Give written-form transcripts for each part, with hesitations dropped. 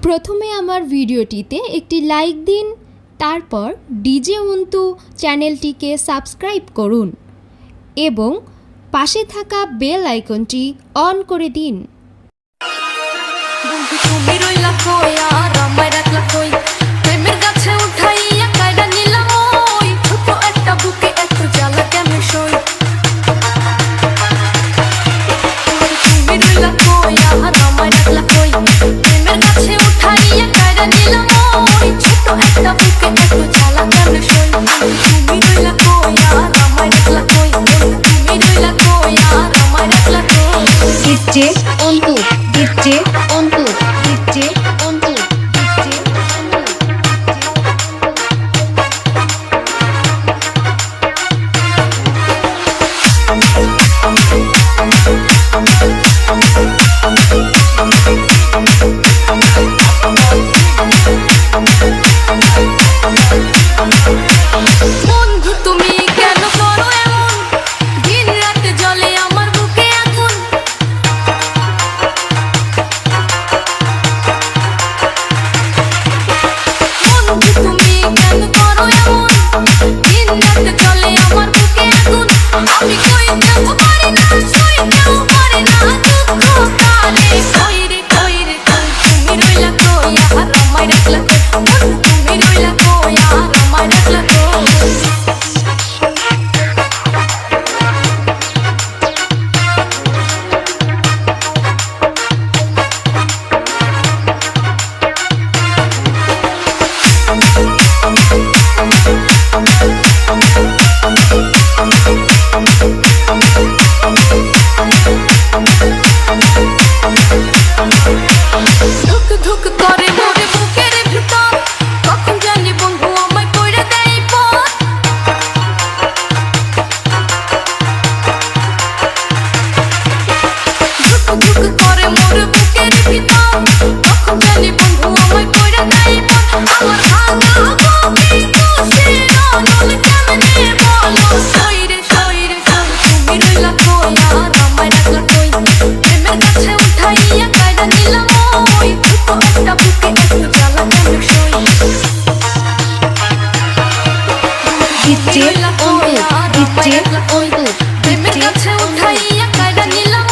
প্রথমে আমার ভিডিওটিতে একটি লাইক দিন, তারপর ডিজে অন্তু চ্যানেলটিকে সাবস্ক্রাইব করুন এবং পাশে থাকা বেল আইকনটি অন করে দিন। DJ Antu, DJ Antu, DJ Antu, বন্ধু তুমি কেন করো এমন, দিন রাত জলে আমার বুকে আগুন। বন্ধু তুমি কেন করো এমন, দিন রাত জলে আমার বুকে আগুন। আমি কইতেও পারি না, সইতেও পারি না দুঃখ কালে। কই রে কই রে কই, তুমি রইলা কই আর আমায় রাখলা কই। বন্ধু তুমি রইলা কই আর আমায় রাখলা কই। ধুক ধুক করে মোরে বুকের ভিতর, কখন জানি বন্ধু আমায় কইরা দেয় পথ। ধুক ধুক করে মোরে বুকের ভিতর, কখন জানি বন্ধু আমায় কইরা দেয় পথ। আমার ভাঙা বুকে বসে রনল কেমনে বলো। সই রে সই রে সই, তুমি রইলা কই আর আমায় রাখলা কই। প্রেমের কাছে উঠাইয়া কাইরা নিলাম ওই, ছোট একটা বুকে এত জ্বালা কেন সই। DJ অন্তু, DJ অন্তু, প্রেমের কাছে উঠাইয়া কাইরা নিলাম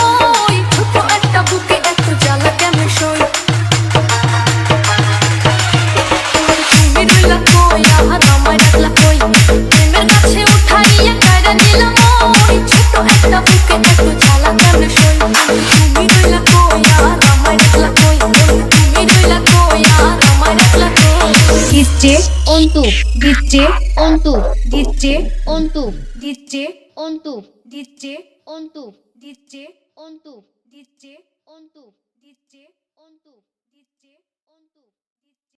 ওই, ছোট একটা বুকে এত জ্বালা কেন সই। তুমি রইলা কই আর আমায় রাখলা কই। প্রেমের কাছে উঠাইয়া কাইরা নিলাম ওই, ছোট একটা বুকে এত জ্বালা কেন সই। তুমি রইলা কই আর আমায় রাখলা কই। তুমি রইলা কই আর আমায় রাখলা কই। DJ Antu, DJ Antu, DJ Antu, DJ Antu, DJ Antu, DJ Antu, DJ Antu.